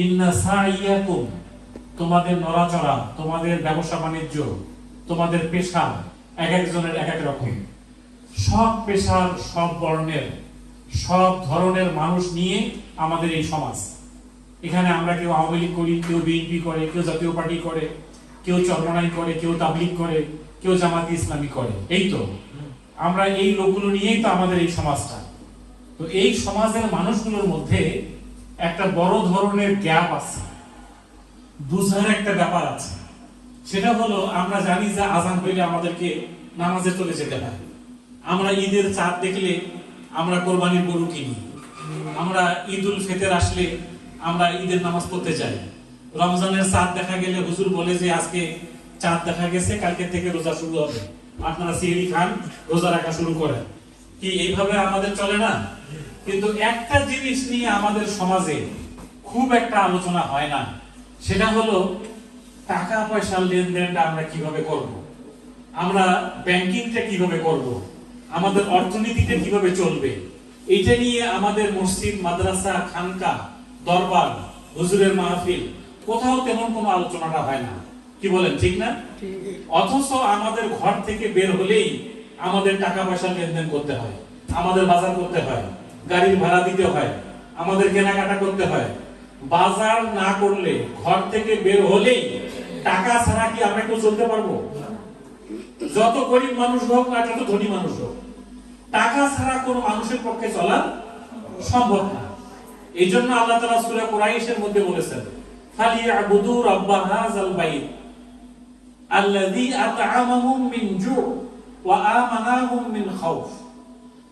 ইন্না সাইয়াকুম, তোমাদের নড়াচড়া, তোমাদের ব্যবসা বাণিজ্য, তোমাদের পেশা এক একজনের এক এক রকম। সব পেশার, সব বর্ণের, সব ধরনের মানুষ নিয়ে আমাদের এই সমাজ। এখানে আমরা কেউ আওয়ামী লীগ করি, কেউ বিএনপি করে, কেউ জাতীয় পার্টি করে, কেউ চরমনাই করে, কেউ তাবলীগ করে, কেউ জামাতি ইসলামী করে। এই তো আমরা এই লোকগুলো নিয়েই তো আমাদের এই সমাজটা। তো এই সমাজের মানুষগুলোর মধ্যে একটা বড় ধরনের গ্যাপ আছে, বুঝার একটা ব্যাপার আছে। সেটা হলো, আমরা জানি যে আজান হইলে আমাদেরকে নামাজে চলে যেতে হয়। আমরা ঈদের চাঁদ দেখলে আমরা কোরবানির গরু কিনি। আমরা ঈদ উল ফিতর আসলে আমরা ঈদের নামাজ পড়তে যাই। রমজানের চাঁদ দেখা গেলে হুজুর বলে যে আজকে চাঁদ দেখা গেছে, কালকে থেকে রোজা শুরু হবে, আপনারা সিহরি খান, রোজা রাখা শুরু করেন। কি এইভাবে আমাদের চলে না? কিন্তু একটা জিনিস নিয়ে আমাদের সমাজে খুব একটা আলোচনা হয় না, সেটা হলো টাকা পয়সার লেনদেনটা আমরা কিভাবে করব, আমরা ব্যাংকিংটা কিভাবে করব, আমাদের অর্থনীতিটা কিভাবে চলবে। এটা নিয়ে আমাদের মসজিদ, মাদ্রাসা, খানকা, দরবার, হুজুরের মাহফিল, কোথাও তেমন কোনো আলোচনাটা হয় না। কি বলেন, ঠিক না? অথচ আমাদের ঘর থেকে বের হলেই আমাদের টাকা পয়সা লেনদেন করতে হয়, আমাদের বাজার করতে হয়, গাড়ির ভাড়া দিতে হয়, আমাদের কেনাকাটা করতে হয়। বাজার না করলে, ঘর থেকে বের হলেই টাকা ছাড়া কি আমরা কেউ চলতে পারবো? যত গরিব মানুষ হোক না যত ধনী মানুষ হোক, টাকা ছাড়া কোনো মানুষের পক্ষে চলা সম্ভব না। এই জন্য আল্লাহ তাআলা সূরা কুরাইশের মধ্যে বলেছেন, ফালিয়াবুদু রাব্বা হাযাল বাইত আল্লাযী আত'আমাহুম মিন জু' ওয়া আমানাহুম মিন খাউফ।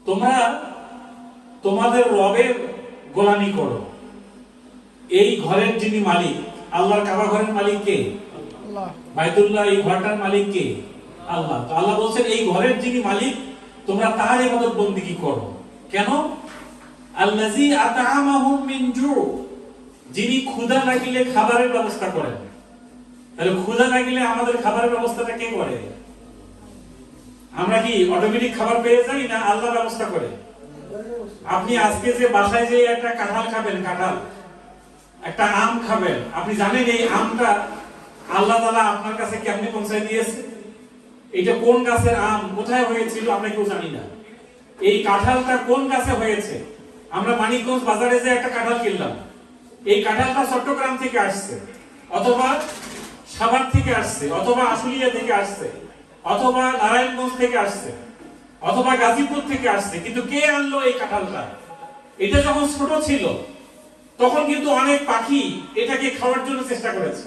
তোমরা তোমাদের রবের গোলামি করো। এই ঘরের যিনি মালিক, আল্লাহর কাবা ঘরের মালিক কে? আল্লাহ। বাইতুল্লাহ, এই ঘরটার মালিক কে? আল্লাহ। তো আল্লাহ বলছেন এই ঘরের যিনি মালিক, তোমরা তার ইবাদত বন্দেগী করো। কেন? আল্লাযী আত'আমাহুম মিন জু', যিনি ক্ষুধা লাগিলে খাবারের ব্যবস্থা করেন। তাহলে ক্ষুধা লাগিলে আমাদের খাবারের ব্যবস্থাটা কে করে? আমরা কি অটোমেটিক খাবার পেয়ে যাই, না আল্লাহ ব্যবস্থা করে? আপনি আজকে যে বাসায় যে একটা কাঁঠাল খাবেন, কাঁঠাল, একটা আম খাবেন, আপনি জানেন এই আমটা আল্লাহ তাআলা আপনার কাছে কেমনে পৌঁছায় দিয়েছে? এটা কোন গাছের আম, কোথায় হয়েছিল আমরা কেউ জানি না। এই কাঁঠালটা কোন গাছে হয়েছে? আমরা মানিকগঞ্জ বাজারে যে একটা কাঁঠাল কিনলাম, এই কাঁঠালটা চট্টগ্রাম থেকে আসছে, অথবা সাভার থেকে আসছে, অথবা আশুলিয়া থেকে আসছে, অথবা নারায়ণগঞ্জ থেকে আসছে, অথবা গাজীপুর থেকে আসছে। কিন্তু কে আনলো এই কাঁঠালটা? এটা যখন ছোট ছিল তখন কিন্তু অনেক পাখি এটাকে খাওয়ার জন্য চেষ্টা করেছে।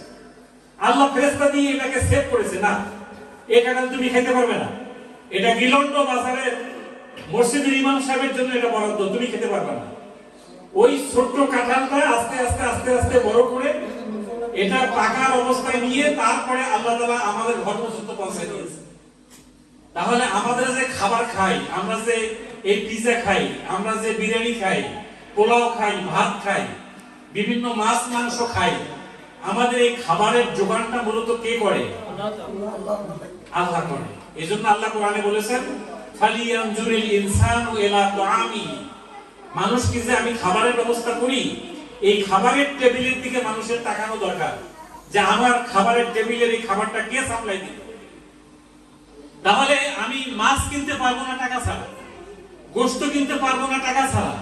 আল্লাহ ফেরেশতা দিয়ে এটাকে সেভ করেছে, না এই কাঁঠাল তুমি খেতে পারবে না, এটা গিলন্ড বাজারের মসজিদের ইমাম সাহেবের জন্য এটা বরাদ্দ, তুমি খেতে পারবে না। ওই ছোট্ট কাঁঠালটা আস্তে আস্তে আস্তে আস্তে বড় করে এটা পাকার অবস্থায় নিয়ে তারপরে আল্লাহ তাআলা আমাদের ঘর পর্যন্ত পৌঁছে দিয়েছে। তাহলে আমাদের যে খাবার খাই, আমরা যে এই পিজা খাই, আমরা যে বিরিয়ানি খাই, পোলাও খাই, ভাত খাই, বিভিন্ন মাছ মাংস খাই, আমাদের এই খাবারের যোগানটা মূলত কে করে? আল্লাহ করে। এজন্য আল্লাহ কোরআনে বলেছেন, ফালিয়ানজুরিল ইনসানু ইলা তাআমি, মানুষ কি যে আমি খাবারের ব্যবস্থা করি, এই খাবারের টেবিলের দিকে মানুষের তাকানো দরকার, যে আমার খাবারের টেবিলের এই খাবারটা কে সাপ্লাই দিবে। তাহলে আমি মাছ কিনতে পারবো না টাকা ছাড়া, গোশত কিনতে পারবো না টাকা ছাড়া,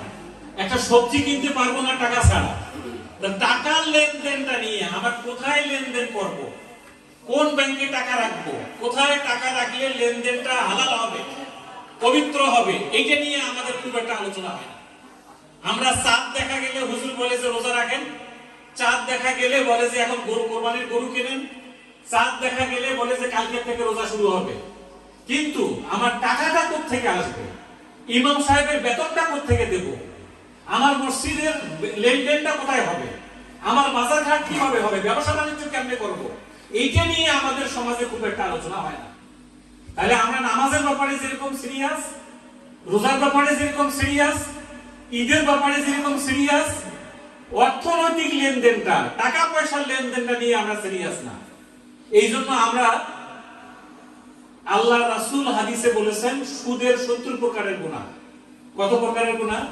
একটা সবজি কিনতে পারবো না টাকা ছাড়া। টাকার লেনদেনটা নিয়ে আমরা কোথায় লেনদেন করব, কোন ব্যাংকে টাকা রাখবো, কোথায় টাকা রাখলে লেনদেনটা হালাল হবে, পবিত্র হবে, এইটা নিয়ে আমাদের খুব একটা আলোচনা হয় না। আমরা চাঁদ দেখা গেলে হুজুর বলে যে রোজা রাখেন, চাঁদ দেখা গেলে বলে যে এখন গরু, কোরবানির গরু কিনেন, চাঁদ দেখা গেলে বলে যে কালকে থেকে রোজা শুরু হবে। কিন্তু আমার টাকাটা কোত্থেকে আসবে, ইমাম সাহেবের বেতনটা কোত্থেকে দেব, আমার মসজিদের লেনদেনটা কোথায় হবে, আমার বাজার ঘাট কিভাবে হবে, ব্যবসা বাণিজ্য কেমনে করব, এইটা নিয়ে আমাদের সমাজে খুব একটা আলোচনা হয় না। তাহলে আমরা নামাজের ব্যাপারে যেরকম সিরিয়াস, রোজার ব্যাপারে যেরকম সিরিয়াস, ঈদের ব্যাপারে যেরকম সিরিয়াস, অর্থনৈতিক লেনদেনটা, টাকা পয়সার লেনদেনটা নিয়ে আমরা সিরিয়াস না। এই জন্য আমরা, আল্লাহ রাসূল হাদিসে বলেছেন সুদের 70 প্রকারের গুনাহ। কত প্রকারের গুনাহ?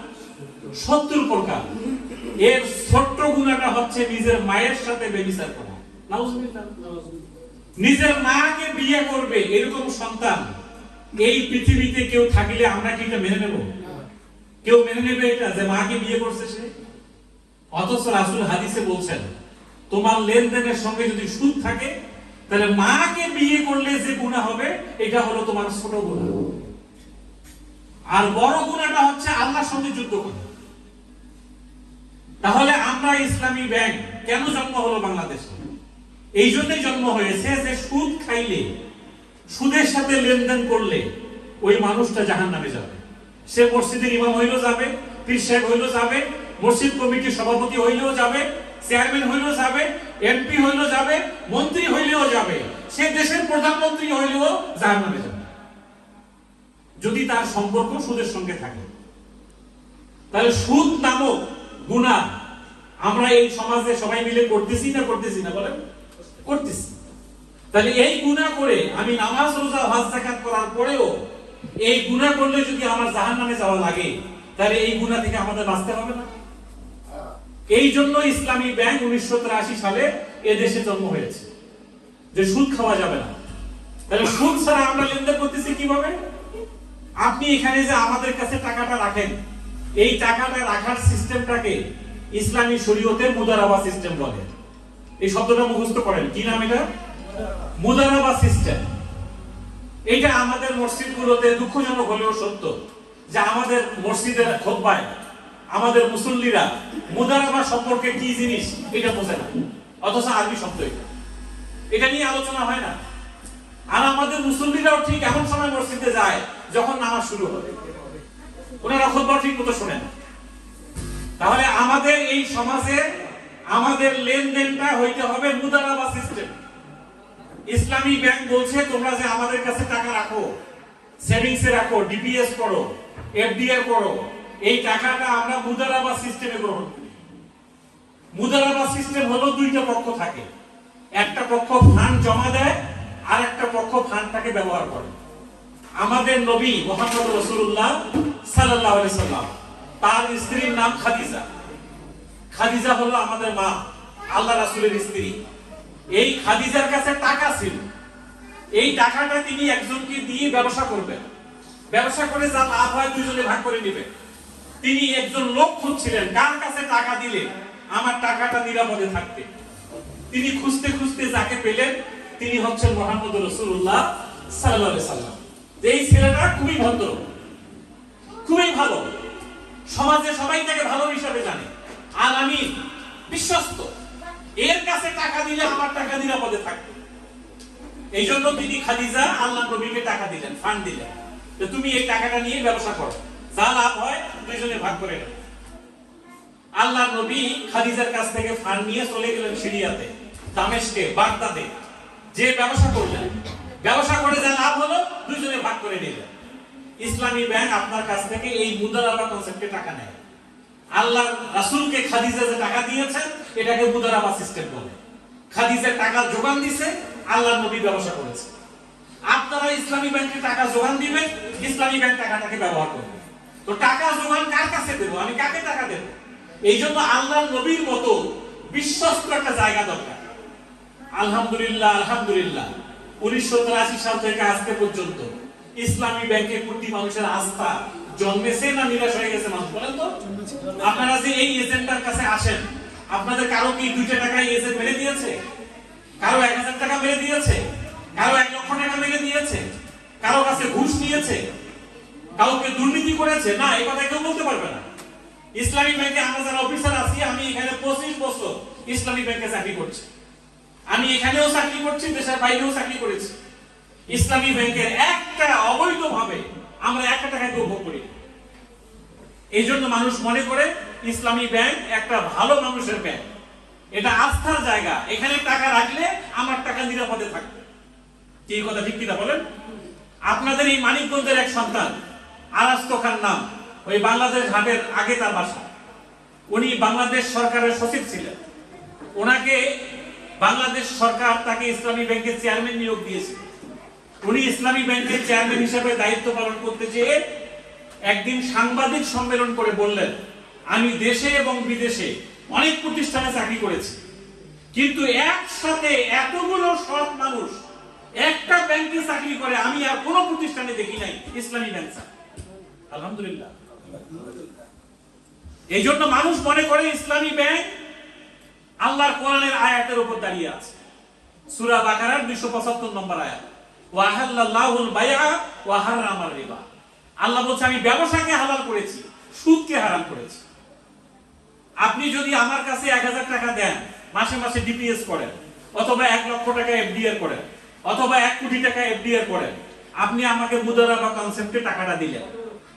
70 প্রকার। এর ছোট্ট গুনাহটা হচ্ছে নিজের মায়ের সাথে ব্যভিচার করা। নাউজুবিল্লাহ। নিজের মাকে বিয়ে করবে এরকম সন্তান এই পৃথিবীতে কেউ থাকলে আমরা কি এটা মেনে নেব? কেউ মেনে নেবে এটা যে মাকে বিয়ে করছে সে? অথচ রাসূল হাদিসে বলছেন তোমার লেনদেনের সঙ্গে যদি সুদ থাকে তাহলে মাকে বিয়ে করলে যে গুনাহ হবে এটা হলো তোমার ছোট গুনাহ। আর বড় গুনাহটা হচ্ছে আল্লাহর সঙ্গে যুদ্ধ করা। তাহলে আমরা ইসলামী ব্যাংক কেন জন্ম হলো বাংলাদেশে? এই জন্যই জন্ম হয়েছে যে সুদ খাইলে, সুদের সাথে লেনদেন করলে ওই মানুষটা জাহান্নামে যাবে। সে মসজিদের ইমাম হইলেও যাবে, পীর সাহেব হইলেও যাবে, মসজিদ কমিটির সভাপতি হইলেও যাবে, চেয়ারম্যান হইলেও যাবে, এমপি হইলেও যাবে, মন্ত্রী হইলেও যাবে, সে দেশের প্রধানমন্ত্রী হইলেও জাহান্নামে যাবে যদি তার সম্পর্ক সুদের সঙ্গে থাকে। তাহলে সুদ নামক গুনাহ আমরা এই সমাজে সবাই মিলে করতেছি না বলেন? করতেছি। তাহলে এই গুনাহ করে আমি নামাজ রোজা হজ যাকাত করার পরেও এই গুনাহ করলে যদি আমার জাহান্নামে যাওয়া লাগে তাহলে এই গুনাহ থেকে আমাদের বাঁচতে হবে না? এই জন্য ইসলামী ব্যাংক 1983 সালে এদেশে জন্ম হয়েছে যে সুদ খাওয়া যাবে না। তাহলে সুদ ছাড়া আমরা লেনদেন করতেছি কিভাবে? আপনি এখানে যে আমাদের কাছে টাকাটা রাখেন, এই টাকাটা রাখার সিস্টেমটাকে ইসলামী শরীয়তে মুদারাবা সিস্টেম বলে। এই শব্দটা মুখস্থ করেন, কি নাম এটা? মুদারাবা সিস্টেম। এটা আমাদের মসজিদগুলোতে দুঃখজনক হলেও সত্য যে আমাদের মসজিদের খুতবায় আমাদের মুসল্লিরা মুদারাবা সম্পর্কে কি জিনিস এটা বোঝে না, অথচ আরবি শব্দ এটা নিয়ে আলোচনা হয় না। আর আমাদের মুসল্লিরাও ঠিক এমন সময় মসজিদে যায় যখন নামাজ শুরু হয়, ওনারা খুতবা ঠিক মতো শোনেন। তাহলে আমাদের এই সমাজে আমাদের লেনদেনটা হইতে হবে মুদারাবা সিস্টেম। ইসলামী ব্যাংক বলছে তোমরা যে আমাদের কাছে টাকা রাখো, সেভিংসে রাখো, ডিপিএস করো, এফডিআর করো, এই টাকাটা আমরা মুদারাবা সিস্টেমে গ্রহণ করি। মুদারাবা সিস্টেম হলো দুইটা পক্ষ থাকে, একটা পক্ষ ফান্ড জমা দেয় আর একটা পক্ষ ফান্ডটাকে ব্যবহার করে। আমাদের নবী মুহাম্মদ রাসূলুল্লাহ সাল্লাল্লাহু আলাইহি সাল্লাম, তার স্ত্রীর নাম খাদিজা। খাদিজা হলো আমাদের মা, আল্লাহ রাসূলের স্ত্রী। এই খাদিজার কাছে টাকা ছিল, এই টাকাটা তিনি একজনকে দিয়ে ব্যবসা করবেন, ব্যবসা করে যা লাভ হয় দুইজনে ভাগ করে নেবেন। তিনি একজন লোক খুঁজছিলেন কার কাছে টাকা দিলে আমার টাকাটা নিরাপদে থাকবে। তিনি খুঁজতে খুঁজতে যাকে পেলেন তিনি হচ্ছেন মুহাম্মদ রাসূলুল্লাহ সাল্লাল্লাহু আলাইহি সাল্লাম। এই ছেলেটা খুবই ভদ্র, খুবই ভালো, সমাজে সবাই তাকে ভালো হিসাবে জানে, আর আমি বিশ্বস্ত, এর কাছে টাকা দিলে আমার টাকা নিরাপদে থাকবে। এই জন্য তিনি খাদিজা আল্লাহর নবীকে টাকা দিলেন, ফান্ড দিলেন যে তুমি এই টাকাটা নিয়ে ব্যবসা করো, যা লাভ হয় দুইজনে ভাগ করে নেবে। আল্লাহর নবী খাদিজার কাছ থেকে ফান্ড নিয়ে চলে গেলেন সিরিয়াতে, দামেস্কে, বাগদাদে, যে ব্যবসা করলেন, ব্যবসা করে যা লাভ হলো দুইজনে ভাগ করে নিলেন। ইসলামী ব্যাংক আপনার কাছ থেকে এই মুদারাবা কনসেপ্টে টাকা নেয়। আল্লাহর রাসূলকে খাদিজা যে টাকা দিয়েছেন এটাকে মুদারাবা সিস্টেম বলে। খাদিজা টাকা যোগান দিয়েছে, আল্লাহর নবী ব্যবসা করেছে। আপনারা ইসলামী ব্যাংকে টাকা যোগান দিবেন, ইসলামী ব্যাংক টাকাটাকে ব্যবহার করবে। তো টাকা যোগান কার কাছে দেব, আমি কাকে টাকা দেব? এই জন্য আল্লাহর নবীর মতো বিশ্বস্ত একটা জায়গা দরকার। আলহামদুলিল্লাহ, আলহামদুলিল্লাহ 1983 সাল থেকে আজকে পর্যন্ত ইসলামী ব্যাংকে কোটি মানুষের আস্থা জন্মেছে না নিরাশ হয়ে গেছে মানুষ, বলেন তো? আপনারা যে এই এজেন্টটার কাছে আসেন, আপনাদের কারো কি 2 টাকা এজেন্ট মেরে দিয়েছে? কারো 1000 টাকা মেরে দিয়েছে? কারো 1 লক্ষ টাকা মেরে দিয়েছে? কারো কাছে ঘুষ নিয়েছে? কাউকে দুর্নীতি করেছে? না, এই কথা কেউ বলতে পারবে না। ইসলামী ব্যাংকে আমরা যারা অফিসার আছি, আমি এখানে 25 বছর ইসলামী ব্যাংকে চাকরি করছি, আমি এখানেও চাকরি করছি, দেশের বাইরেও চাকরি করেছি। ইসলামী ব্যাংকের একটা অবৈধভাবে আমরা 1 টাকা কেউ ভোগ করি। এই জন্য মানুষ মনে করে ইসলামী ব্যাংক একটা ভালো মানুষের ব্যাংক, এটা আস্থার জায়গা, এখানে টাকা রাখলে আমার টাকা নিরাপদে থাকবে। কি কথা ঠিক কিনা বলেন? আপনাদের এই মানিকগঞ্জের এক সন্তান আরাস্ত খান নাম, ওই বাংলাদেশ ঘাটের আগে তার বাসা, উনি বাংলাদেশ সরকারের সচিব ছিলেন। ওনাকে বাংলাদেশ সরকার তাকে ইসলামী ব্যাংকের চেয়ারম্যান নিয়োগ দিয়েছিল। উনি ইসলামী ব্যাংকের চেয়ারম্যান হিসেবে দায়িত্ব পালন করতে যেয়ে একদিন সাংবাদিক সম্মেলন করে বললেন, আমি দেশে এবং বিদেশে অনেক প্রতিষ্ঠানে চাকরি করেছি, কিন্তু একসাথে এতগুলো সৎ মানুষ একটা ব্যাংকে চাকরি করে আমি আর কোনো প্রতিষ্ঠানে দেখি নাই ইসলামী ব্যাংক। আলহামদুলিল্লাহ। এই জন্য মানুষ মনে করে ইসলামী ব্যাংক আল্লাহর কোরআনের আয়াতের উপর দাঁড়িয়ে আছে। সূরা বাকারার 275 নম্বর আয়াত, ওয়া হালাল্লাহুল বাইআ ওয়া হারামার রিবা। আল্লাহ বলছে আমি ব্যবসাকে হালাল করেছি, সুদকে হারাম করেছি। আপনি যদি আমার কাছে 1000 টাকা দেন, মাসে মাসে ডিপিএস করেন, অথবা 1 লক্ষ টাকা এফডিআর করেন, অথবা 1 কোটি টাকা এফডিআর করেন, আপনি আমাকে মুদারাবা কনসেপ্টে টাকাটা দিলেন,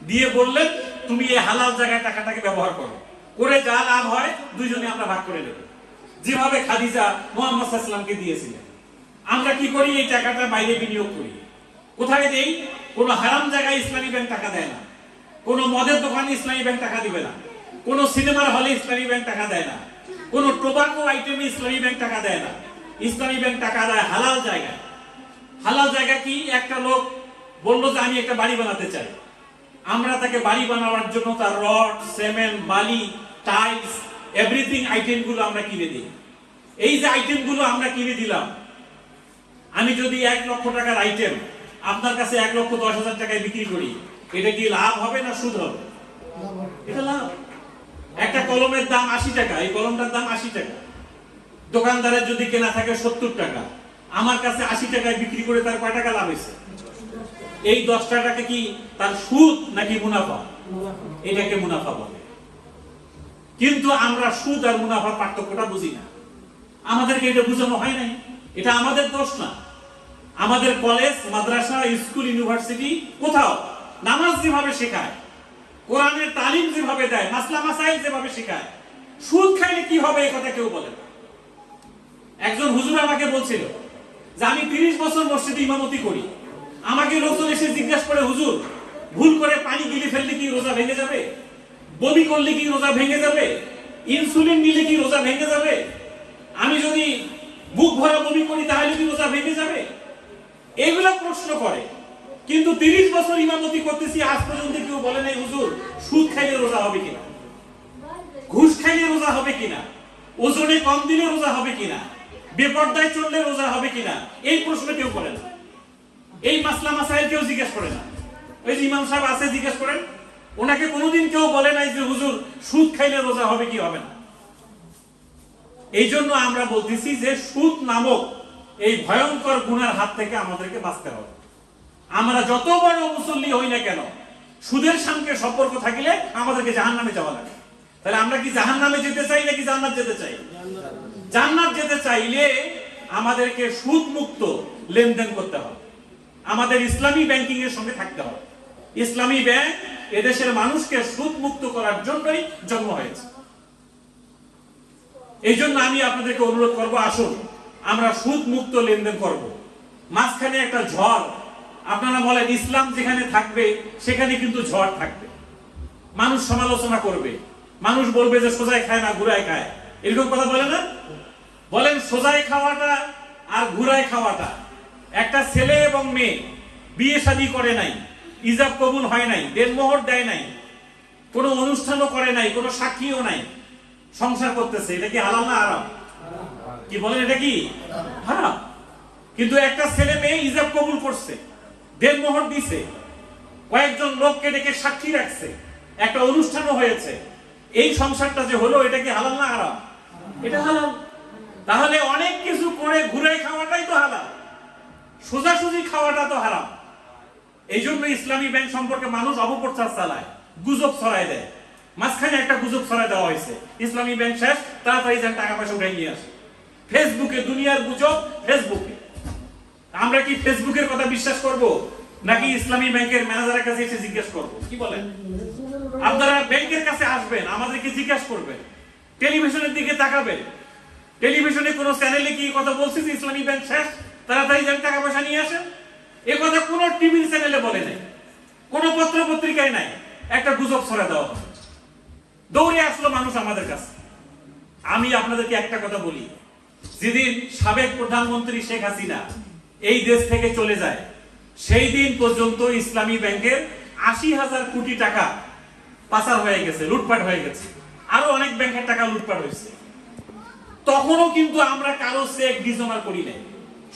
দিয়ে বললেন তুমি এই হালাল জায়গায় টাকাটাকে ব্যবহার করো, করে যা লাভ হয় দুইজনে আমরা ভাগ করে নেব। যেভাবে খাদিজা মুহাম্মদ সাল্লাল্লাহু আলাইহি ওয়াসাল্লামকে দিয়েছিলেন। আমরা কি করি? এই টাকাটা বাইরে বিনিয়োগ করি। কোথায় দেই? কোনো হারাম জায়গায় ইসলামী ব্যাংক টাকা দেয় না, কোনো মদের দোকানে ইসলামী ব্যাংক টাকা দিবে না, কোনো সিনেমার হলে ইসলামী ব্যাংক টাকা দেয় না, কোনো টোবাকো আইটেমে ইসলামী ব্যাংক টাকা দেয় না। ইসলামী ব্যাংক টাকা দেয় হালাল জায়গায়। হালাল জায়গা কি? একটা লোক বলল যে আমি একটা বাড়ি বানাতে চাই, আমরা তাকে বাড়ি বানানোর জন্য তার রড, সিমেন্ট, বালি, টাইলস, এভরিথিং আইটেমগুলো আমরা কিনে দিই। এই যে আইটেমগুলো আমরা কিনে দিলাম, আমি যদি 1 লক্ষ টাকার আইটেম আপনার কাছে 1,10,000 টাকায় বিক্রি করি, এটা কি লাভ হবে না সুদ হবে? এটা লাভ। একটা কলমের দাম 80 টাকা, এই কলমটার দাম 80 টাকা, দোকানদারের যদি কেনা থাকে 70 টাকা, আমার কাছে 80 টাকায় বিক্রি করে তার কয় টাকা লাভ হয়েছে? এই 10 টাকা কি তার সুদ নাকি মুনাফা? এটাকে মুনাফা বলে। কিন্তু আমরা সুদ আর মুনাফার পার্থক্যটা বুঝি না। আমাদেরকে এটা বোঝানো হয় নাই। এটা আমাদের দোষ না। আমাদের কলেজ, মাদ্রাসা, স্কুল, ইউনিভার্সিটি কোথাও নামাজ যেভাবে শেখায়, কোরআনের তালিম যেভাবে দেয়, মাসলা মাসাইল যেভাবে শেখায়, সুদ খাইলে কি হবে এই কথা কেউ বলে না। একজন হুজুর আমাকে বলছিল যে আমি 30 বছর মসজিদে ইমামতি করি, আমাকে লোকজন এসে জিজ্ঞাসা করে হুজুর ভুল করে পানি গিলে ফেললে কি রোজা ভেঙে যাবে? বমি করলে কি রোজা ভেঙে যাবে? ইনসুলিন নিলে কি রোজা ভেঙে যাবে? আমি যদি বুক ভরা বমি করি তাহলে কি রোজা ভেঙে যাবে? এগুলা প্রশ্ন করে। কিন্তু 30 বছর ইমামতি করতেছি, আজ পর্যন্ত কেউ বলে নাই হুজুর সুদ খাইলে রোজা হবে কিনা, ঘুষ খাইলে রোজা হবে কিনা, ওজনে কম দিলে রোজা হবে কিনা, বেপরদায় চললে রোজা হবে কিনা, এই প্রশ্ন কেউ করে না। এই মাসলা মাসাইল কেউ জিজ্ঞেস করে না। ওই যে ইমাম সাহেব আছে জিজ্ঞেস করেন, ওনাকে কোনোদিন কেউ বলে নাই যে হুজুর সুদ খাইলে রোজা হবে কি হবে না। এই জন্য আমরা বলতেছি যে সুদ নামক এই ভয়ঙ্কর গুনার হাত থেকে আমাদেরকে বাঁচতে হবে। আমরা যত বড় মুসল্লি হই না কেন, সুদের সঙ্গে সম্পর্ক থাকলে আমাদেরকে জাহান্নামে যাওয়া লাগে। তাহলে আমরা কি জাহান্নামে যেতে চাই নাকি জান্নাত যেতে চাই? জান্নাত যেতে চাইলে আমাদেরকে সুদ মুক্ত লেনদেন করতে হবে, আমাদের ইসলামী ব্যাংকিং এর সঙ্গে থাকতে হবে। ইসলামী ব্যাংক এদেশের মানুষকে সুদ মুক্ত করার জন্যই জন্ম হয়েছে। এই জন্য আমি আপনাদেরকে অনুরোধ করব, আসুন আমরা সুদ মুক্ত লেনদেন করব। মাঝখানে একটা ঝড়, আপনারা বলেন ইসলাম যেখানে থাকবে সেখানে কিন্তু ঝড় থাকবে। মানুষ সমালোচনা করবে, মানুষ বলবে যে সোজায় খায় না ঘুরায় খায়, এরকম কথা বলে না? বলেন সোজায় খাওয়াটা আর ঘুরায় খাওয়াটা, একটা ছেলে এবং মেয়ে বিয়ে শাদী করে নাই, ইজাব কবুল হয় নাই, দেনমোহর দেয় নাই, কোনো অনুষ্ঠানও করে নাই, কোনো সাক্ষীও নাই, সংসার করতেছে, এটা কি হালাল না হারাম? কি বলেন, এটা কি হারাম? কিন্তু একটা ছেলে মেয়ে ইজাব কবুল করছে, দেনমোহর দিছে, কয়েকজন লোককে ডেকে সাক্ষী রাখছে, একটা অনুষ্ঠানও হয়েছে, এই সংসারটা যে হলো এটা কি হালাল না হারাম? এটা হালাল। তাহলে অনেক কিছু করে ঘুরে খাওয়াটাই তো হালাল, সোজাসুজি খাওয়াটা তো হারাম। এই জন্য ইসলামী ব্যাংক সম্পর্কে মানুষ অপপ্রচার চালায়, গুজব ছড়ায় দেয়। মাঝখানে একটা গুজব ছড়ায় দেওয়া হয়েছে, ইসলামী ব্যাংক শেষ, তাড়াতাড়ি যান টাকা পয়সা উঠাই নিয়ে আসে। ফেসবুকে দুনিয়ার গুজব, ফেসবুকে। আমরা কি ফেসবুকের কথা বিশ্বাস করব নাকি ইসলামী ব্যাংকের ম্যানেজারের কাছে এসে জিজ্ঞেস করব? কি বলেন? আপনারা ব্যাংকের কাছে আসবেন, আমাদেরকে জিজ্ঞাসা করবেন, টেলিভিশনের দিকে তাকাবেন, টেলিভিশনে কোন চ্যানেলে কি কথা বলছে যে ইসলামী ব্যাংক শেষ, তাড়াতাড়ি যান টাকা পয়সা নিয়ে আসেন? এ কথা কোন টিভি চ্যানেলে বলে নাই, কোন পত্র পত্রিকায় নাই, একটা গুজব ছড়া দেওয়া হয়। দৌড়ে আসলো মানুষ আমাদের কাছে। আমি আপনাদেরকে একটা কথা বলি, যেদিন সাবেক প্রধানমন্ত্রী শেখ হাসিনা এই দেশ থেকে চলে যায়, সেই দিন পর্যন্ত ইসলামী ব্যাংকের 80,000 কোটি টাকা পাচার হয়ে গেছে, লুটপাট হয়ে গেছে, আরো অনেক ব্যাংকের টাকা লুটপাট হয়েছে, তখনও কিন্তু আমরা কারো চেক ডিসঅনার করি নাই,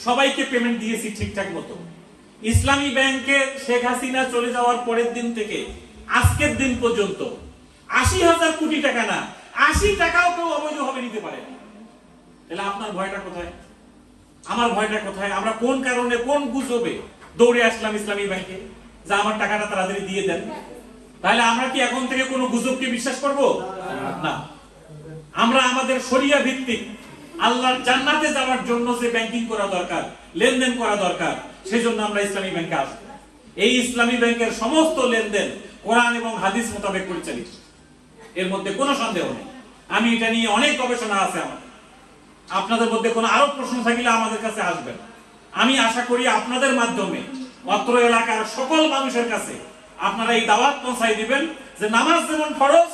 সবাইকে পেমেন্ট দিয়েছি ঠিকঠাক মতো। ইসলামী ব্যাংকে শেখ হাসিনা চলে যাওয়ার পরের দিন থেকে আজকের দিন পর্যন্ত ৮০,০০০ কোটি টাকা না, ৮০ টাকাও কেউ অবৈধভাবে নিতে পারে না। তাহলে আপনার ভয়টা কোথায়? আমার ভয়টা কোথায়? আমরা কোন কারণে, কোন গুজবে দৌড়ে আসলাম ইসলামী ব্যাংকে যে আমার টাকাটা তাড়াতাড়ি দিয়ে দেন? তাহলে আমরা কি এখন থেকে কোনো গুজবকে বিশ্বাস করব না? আমরা আমাদের শরিয়া ভিত্তিক আল্লাহর জান্নাতে যাওয়ার জন্য যে ব্যাংকিং করা দরকার, লেনদেন করা দরকার, সেজন্য আমরা ইসলামী ব্যাংকে আসব। এই ইসলামী ব্যাংকের সমস্ত লেনদেন কোরআন এবং হাদিস মোতাবেক পরিচালিত, এর মধ্যে কোনো সন্দেহ নেই। আমি এটা নিয়ে অনেক গবেষণা আছে আমার। আপনাদের মধ্যে কোনো আরো প্রশ্ন থাকলে আমাদের কাছে আসবেন। আমি আশা করি আপনাদের মাধ্যমে অত্র এলাকার সকল মানুষের কাছে আপনারা এই দাওয়াত পৌঁছাই দিবেন যে নামাজ যেমন ফরজ,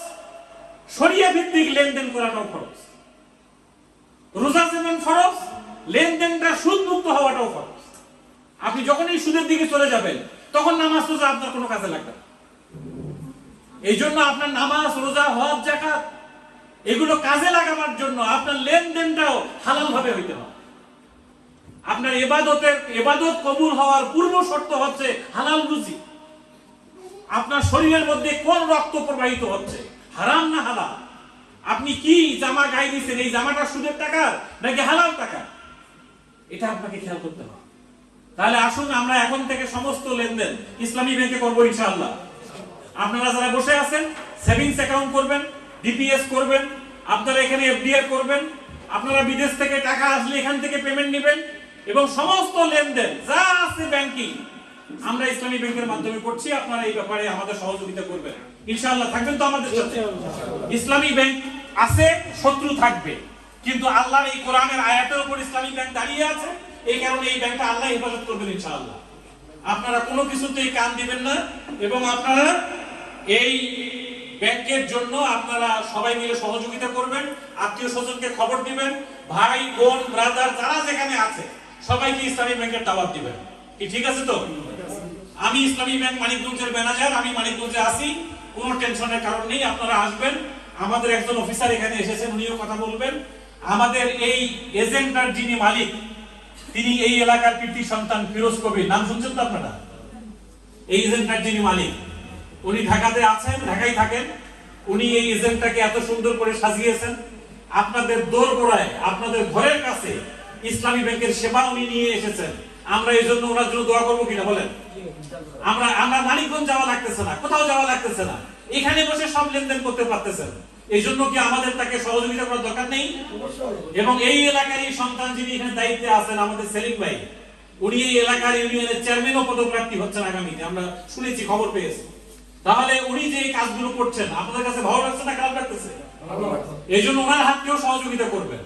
শরিয়া ভিত্তিক লেনদেন করাটাও ফরজ। রোজা যেমন ফরজ, লেনদেনটা সুদ মুক্ত হওয়াটাও ফরজ। আপনি যখনই সুদের দিকে চলে যাবেন তখন নামাজ রোজা আপনার কোনো কাজে লাগবে না। এই জন্য আপনার নামাজ, রোজা, হজ, যাকাত এগুলো কাজে লাগাবার জন্য আপনার লেনদেনটাও হালাল ভাবে হইতে হবে। আপনার ইবাদত কবুল হওয়ার পূর্ব শর্ত হচ্ছে হালাল রুজি। আপনার শরীরের মধ্যে কোন রক্ত প্রবাহিত হচ্ছে, হারাম না হালাল? আপনি কি জামা গায়ে দিচ্ছেন, এই জামাটা সুদের টাকা নাকি হালাল টাকা, এটা আপনাকে খেয়াল করতে হবে। তাহলে আসুন আমরা এখন থেকে সমস্ত লেনদেন ইসলামী ব্যাংকে করবো ইনশাআল্লাহ। আপনারা যারা বসে আছেন সেভিংস অ্যাকাউন্ট করবেন, ডিপিএস করবেন, আপনারা এখানে এফডিআর করবেন, আপনারা বিদেশ থেকে টাকা আসলে এখান থেকে পেমেন্ট নেবেন, এবং সমস্ত লেনদেন যা আছে ব্যাংকিং আমরা ইসলামী ব্যাংকের মাধ্যমে করছি। আপনারা এই ব্যাপারে আমাদের সহযোগিতা করবেন ইনশাআল্লাহ। থাকবেন তো আমাদের সাথে? ইসলামী ব্যাংক আছে, শত্রু থাকবে, কিন্তু আল্লাহর এই কোরআনের আয়াতের উপর ইসলামী ব্যাংক দাঁড়িয়ে আছে, এই কারণে এই ব্যাংকটা আল্লাহ হেফাজত করবেন ইনশাআল্লাহ। আপনারা কোনো কিছুতেই কান দিবেন না, এবং আপনারা এই ব্যাংকের জন্য আপনারা সবাই মিলে সহযোগিতা করবেন, আত্মীয় স্বজনকে খবর দিবেন, ভাই বোন ব্রাদার যারা যেখানে আছে সবাইকে ইসলামী ব্যাংকের দাওয়াত দিবেন। কি ঠিক আছে তো? আমি ইসলামী ব্যাংক মানিকগঞ্জের ম্যানেজার, আমি মানিকগঞ্জে আছি, কোনো টেনশনের কারণ নেই। আপনারা আসবেন, আমাদের একজন অফিসার এখানে এসেছেন, উনিও কথা বলবেন। আমাদের এই এজেন্টার যিনি মালিক, তিনি এই এলাকার কৃতি সন্তান ফিরোজ কবির, নাম শুনছেন তো আপনারা? এই এজেন্টার যিনি মালিক, উনি ঢাকাতে আছেন, ঢাকায় থাকেন। উনি এই এজেন্টটাকে এত সুন্দর করে সাজিয়েছেন, আপনাদের দোরগোড়ায়, আপনাদের ঘরের কাছে ইসলামী ব্যাংকের সেবা উনি নিয়ে এসেছেন। আমরা এই জন্য ওনার জন্য দোয়া করবো কিনা বলেন? আমরা মানিকগঞ্জ যাওয়া লাগতেছে না, কোথাও যাওয়া লাগতেছে না, এখানে বসে সব লেনদেন করতে পারতেছেন। এই জন্য কি আমাদের তাকে সহযোগিতা করার দরকার নেই? এবং এই এলাকারই সন্তান যিনি এখানে দায়িত্বে আছেন, আমাদের সেলিম ভাই, উনি এই এলাকার ইউনিয়নের চেয়ারম্যানও পদপ্রার্থী হচ্ছেন আগামীতে, আমরা শুনেছি, খবর পেয়েছি। তাহলে উনি যে কাজগুলো করছেন আপনাদের কাছে ভালো লাগছে না খারাপ লাগতেছে? এই জন্য ওনার হাতকেও সহযোগিতা করবেন।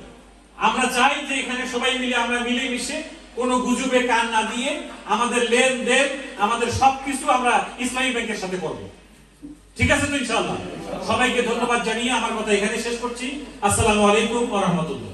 আমরা চাই যে এখানে সবাই মিলে আমরা মিলেমিশে কোনো গুজবে কান না দিয়ে আমাদের লেনদেন, আমাদের সবকিছু আমরা ইসলামী ব্যাংকের সাথে করব। ঠিক আছে তো ইনশাআল্লাহ? সবাইকে ধন্যবাদ জানিয়ে আমার কথা এখানে শেষ করছি। আসসালামু আলাইকুম ওয়া রাহমাতুল্লাহ।